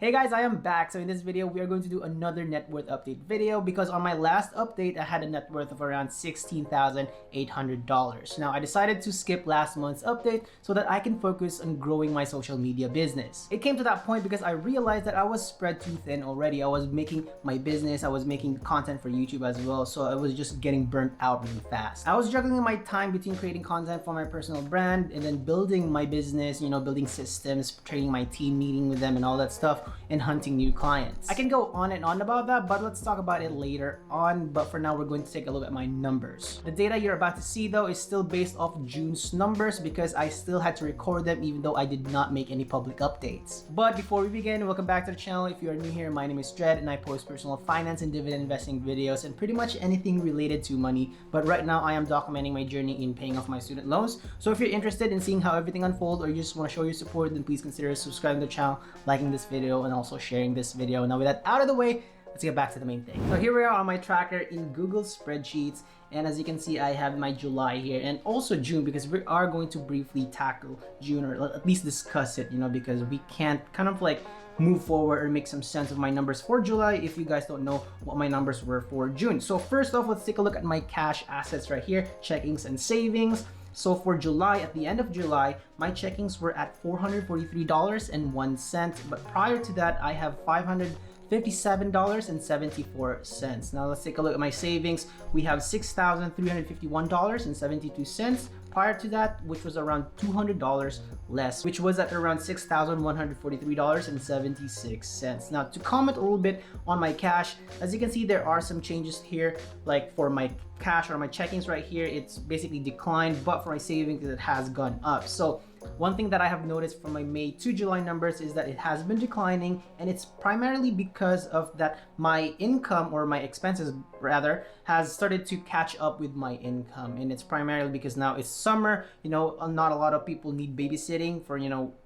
Hey guys, I am back. So in this video, we are going to do another net worth update video because on my last update, I had a net worth of around $16,800. Now I decided to skip last month's update so that I can focus on growing my social media business. It came to that point because I realized that I was spread too thin already. I was making my business, I was making content for YouTube as well. So I was just getting burnt out really fast. I was juggling my time between creating content for my personal brand and then building my business, building systems, training my team, meeting with them and all that stuff, and hunting new clients. I can go on and on about that, but let's talk about it later on. But for now, we're going to take a look at my numbers. The data you're about to see though is still based off June's numbers because I still had to record them even though I did not make any public updates. But before we begin, welcome back to the channel. If you are new here, my name is Dred and I post personal finance and dividend investing videos and pretty much anything related to money. But right now I am documenting my journey in paying off my student loans. So if you're interested in seeing how everything unfolds or you just want to show your support, then please consider subscribing to the channel, liking this video, and also sharing this video. Now with that out of the way, let's get back to the main thing. So here we are on my tracker in Google spreadsheets, and as you can see, I have my July here and also June because we are going to briefly tackle June, or at least discuss it, because we can't kind of like move forward or make some sense of my numbers for July if you guys don't know what my numbers were for June. So first off, let's take a look at my cash assets right here, checkings and savings. So for July, at the end of July, my checkings were at $443.01, but prior to that, I have $557.74. Now let's take a look at my savings. We have $6,351.72. Prior to that, which was around $200 less, which was at around $6,143.76. Now to comment a little bit on my cash, as you can see, there are some changes here. Like for my cash or my checkings right here, it's basically declined, but for my savings, it has gone up. So one thing that I have noticed from my May to July numbers is that it has been declining, and it's primarily because of that my income, or my expenses rather, has started to catch up with my income. And it's primarily because now it's summer, not a lot of people need babysitting for,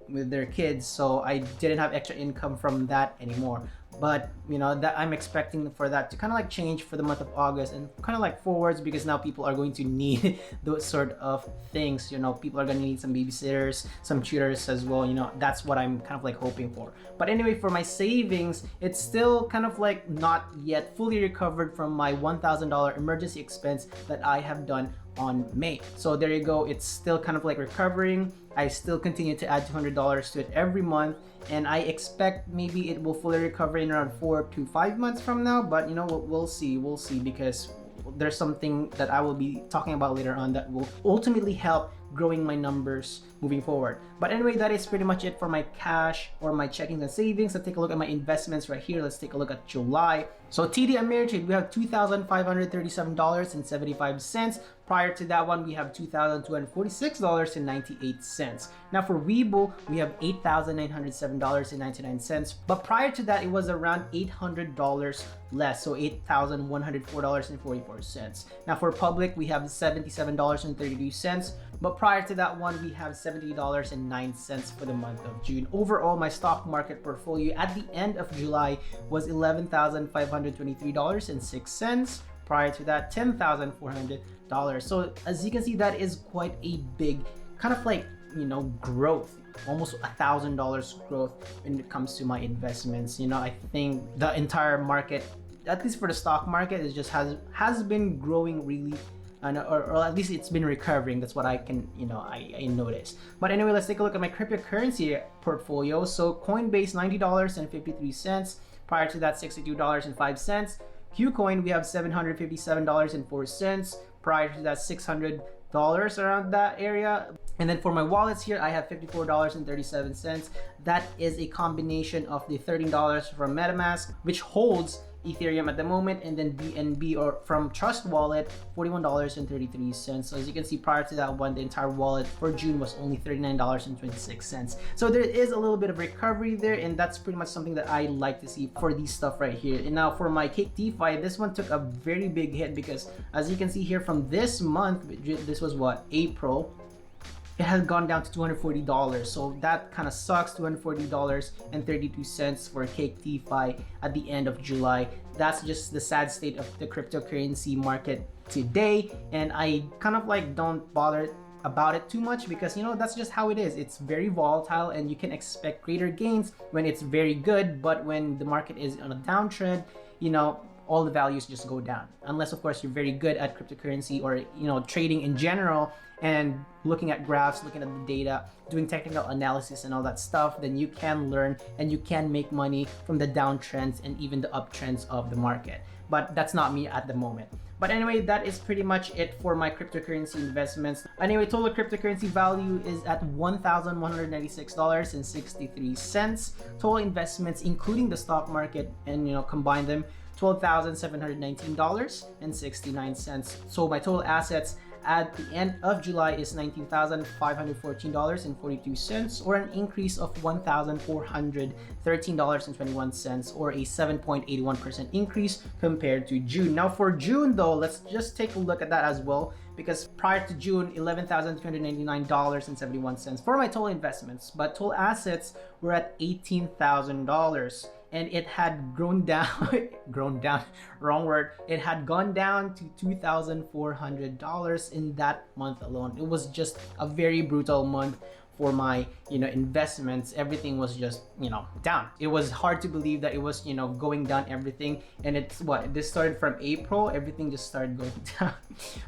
with their kids. So I didn't have extra income from that anymore. But that I'm expecting for that to kind of like change for the month of August and kind of like forwards, because now people are going to need those sort of things. People are going to need some babysitters, some tutors as well. That's what I'm kind of like hoping for. But anyway, for my savings, it's still kind of like not yet fully recovered from my $1,000 emergency expense that I have done on May. So there you go, it's still kind of like recovering. I still continue to add $200 to it every month, and I expect maybe it will fully recover in around 4 to 5 months from now. But we'll see because there's something that I will be talking about later on that will ultimately help growing my numbers moving forward. But anyway, that is pretty much it for my cash or my checkings and savings. Let's take a look at my investments right here. Let's take a look at July. So TD Ameritrade, we have $2,537.75. Prior to that one, we have $2,246.98. Now for Webull, we have $8,907.99. But prior to that, it was around $800 less, so $8,104.44. Now for Public, we have $77.32. But prior to that one, we have $70.09 for the month of June. Overall, my stock market portfolio at the end of July was $11,523.06. Prior to that, $10,400. So as you can see, that is quite a big kind of like, growth. Almost $1,000 growth when it comes to my investments. I think the entire market, at least for the stock market, is just has been growing really, or at least it's been recovering. That's what I can, I noticed. But anyway, let's take a look at my cryptocurrency portfolio. So Coinbase, $90.53. Prior to that, $62.05. Qcoin, we have $757.04. Prior to that, $600 around that area. And then for my wallets here, I have $54.37. That is a combination of the $13 from MetaMask, which holds Ethereum at the moment, and then BNB, or from Trust Wallet, $41.33. So as you can see, prior to that one, the entire wallet for June was only $39.26. So there is a little bit of recovery there, and that's pretty much something that I like to see for these stuff right here. And now for my Cake DeFi, this one took a very big hit because as you can see here, from this month, this was what, April, it has gone down to $240. So that kind of sucks. $240.32 for Cake DeFi at the end of July. That's just the sad state of the cryptocurrency market today. And I kind of like don't bother about it too much, because that's just how it is. It's very volatile, and you can expect greater gains when it's very good, but when the market is on a downtrend, all the values just go down, unless of course you're very good at cryptocurrency or trading in general and looking at graphs, looking at the data, doing technical analysis and all that stuff. Then you can learn and you can make money from the downtrends and even the uptrends of the market, but that's not me at the moment. But anyway, that is pretty much it for my cryptocurrency investments. Anyway, total cryptocurrency value is at $1,196.63. Total investments, including the stock market, and combine them, $12,719.69. So my total assets at the end of July is $19,514.42, or an increase of $1,413.21, or a 7.81% increase compared to June. Now for June though, let's just take a look at that as well, because prior to June, $11,399.71 for my total investments, but total assets were at $18,000. And it had grown down, wrong word. It had gone down to $2,400 in that month alone. It was just a very brutal month for my investments. Everything was just down. It was hard to believe that it was going down everything, and this started from April. Everything just started going down,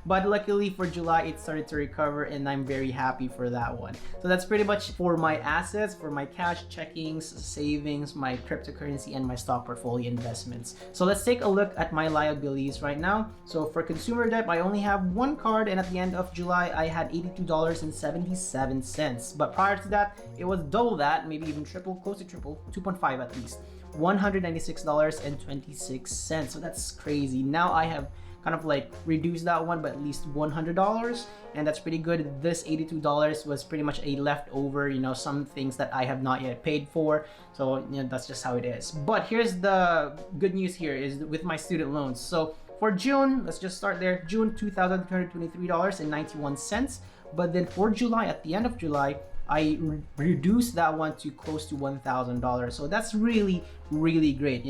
but luckily for July it started to recover, and I'm very happy for that one. So that's pretty much for my assets, for my cash, checkings, savings, my cryptocurrency, and my stock portfolio investments. So let's take a look at my liabilities right now. So for consumer debt, I only have one card, and at the end of July I had $82.77. But prior to that, it was double that, maybe even triple, close to triple, 2.5 at least, $196.26. So that's crazy. Now I have kind of like reduced that one by at least $100, and that's pretty good. This $82 was pretty much a leftover, some things that I have not yet paid for. So that's just how it is. But here's the good news here is with my student loans. So for June, let's just start there. June, $2,223.91. But then for July, at the end of July, I reduced that one to close to $1,000. So that's really, really great.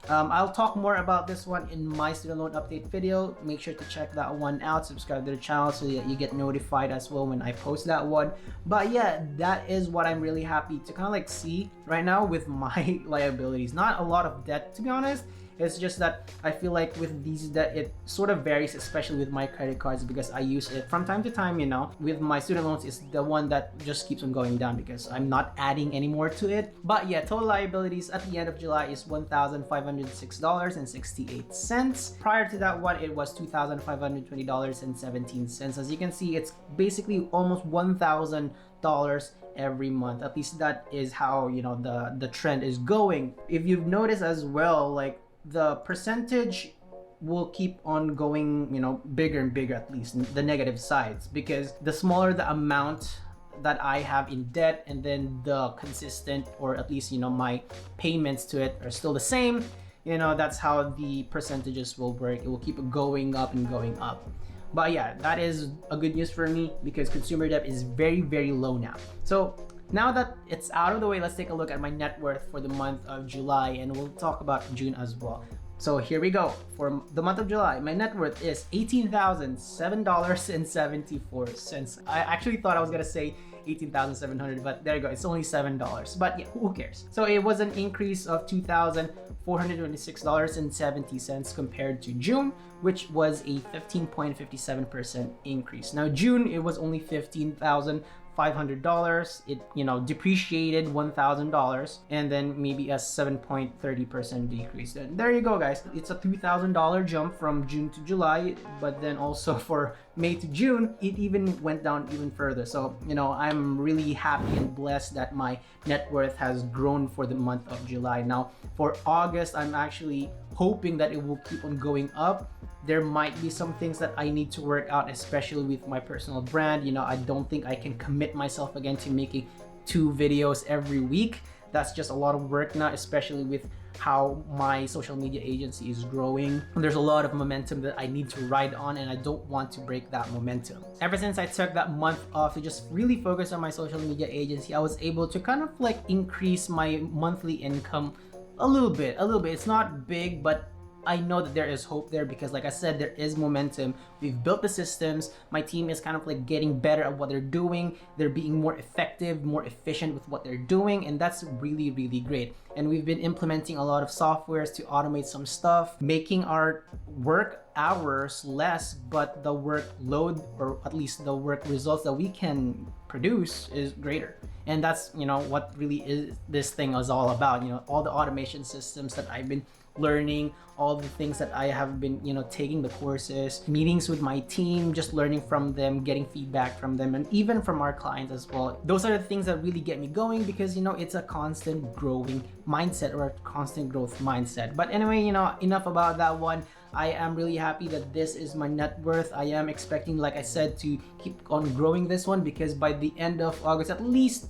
I'll talk more about this one in my student loan update video. Make sure to check that one out. Subscribe to the channel so that you get notified as well when I post that one. But yeah, that is what I'm really happy to kind of like see right now with my liabilities. Not a lot of debt, to be honest. It's just that I feel like with these debt, it sort of varies, especially with my credit cards, because I use it from time to time. With my student loans, it's the one that just keeps on going down because I'm not adding any more to it. But yeah, total liabilities at the end of July is $1,506.68. Prior to that one, it was $2,520.17. As you can see, it's basically almost $1,000 every month. At least that is how the trend is going. If you've noticed as well, like the percentage will keep on going bigger and bigger, at least the negative sides, because the smaller the amount that I have in debt, and then the consistent, or at least my payments to it are still the same, that's how the percentages will work. It will keep going up and going up. But yeah, that is a good news for me because consumer debt is very, very low now. So now that it's out of the way, let's take a look at my net worth for the month of July, and we'll talk about June as well. So here we go. For the month of July, my net worth is $18,007.74. I actually thought I was gonna say 18,700, but there you go. It's only $7. But yeah, who cares? So it was an increase of $2,426.70 compared to June, which was a 15.57% increase. Now June, it was only $15,500. It depreciated $1,000, and then maybe a 7.30% decrease. Then there you go, guys. It's a $2,000 jump from June to July, but then also for May to June, it even went down even further. So I'm really happy and blessed that my net worth has grown for the month of July. Now for August, I'm actually hoping that it will keep on going up. There might be some things that I need to work out, especially with my personal brand. I don't think I can commit myself again to making 2 videos every week. That's just a lot of work now, especially with how my social media agency is growing. There's a lot of momentum that I need to ride on, and I don't want to break that momentum. Ever since I took that month off to just really focus on my social media agency, I was able to kind of like increase my monthly income a little bit. It's not big, but I know that there is hope there because, like I said, there is momentum. We've built the systems. My team is kind of like getting better at what they're doing. They're being more effective, more efficient with what they're doing, and that's really, really great. And we've been implementing a lot of softwares to automate some stuff, making our work hours less, but the workload, or at least the work results that we can produce, is greater. And that's, what really is this thing is all about. All the automation systems that I've been learning, all the things that I have been, taking the courses, meetings with my team, just learning from them, getting feedback from them, and even from our clients as well. Those are the things that really get me going because, it's a constant growing mindset, or a constant growth mindset. But anyway, enough about that one. I am really happy that this is my net worth. I am expecting, like I said, to keep on growing this one because by the end of August, at least,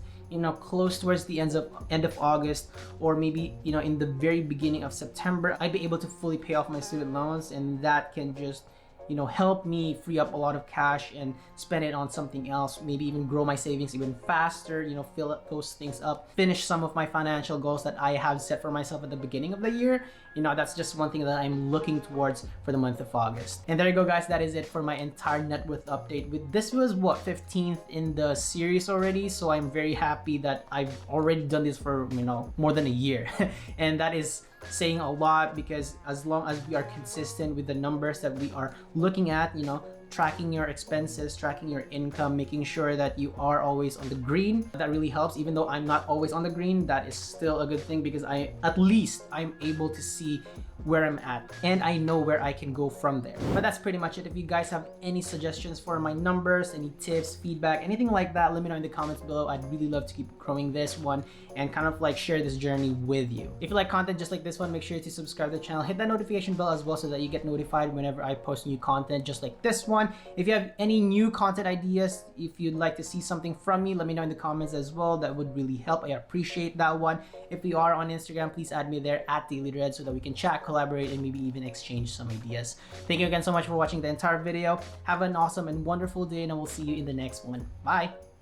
close towards the end of August, or maybe, in the very beginning of September, I'd be able to fully pay off my student loans, and that can just, help me free up a lot of cash and spend it on something else, maybe even grow my savings even faster, fill up those things up, finish some of my financial goals that I have set for myself at the beginning of the year. That's just one thing that I'm looking towards for the month of August. And there you go, guys. That is it for my entire net worth update. This was 15th in the series already, so I'm very happy that I've already done this for more than a year. And that is saying a lot because as long as we are consistent with the numbers that we are looking at, tracking your expenses, tracking your income, making sure that you are always on the green, that really helps. Even though I'm not always on the green, that is still a good thing because at least I'm able to see where I'm at and I know where I can go from there. But that's pretty much it. If you guys have any suggestions for my numbers, any tips, feedback, anything like that, let me know in the comments below. I'd really love to keep growing this one and kind of like share this journey with you. If you like content just like this one, make sure to subscribe to the channel, hit that notification bell as well so that you get notified whenever I post new content just like this one. If you have any new content ideas, if you'd like to see something from me, let me know in the comments as well. That would really help. I appreciate that one. If you are on Instagram, please add me there at DailyRed so that we can chat, collaborate, and maybe even exchange some ideas. Thank you again so much for watching the entire video. Have an awesome and wonderful day, and I will see you in the next one. Bye!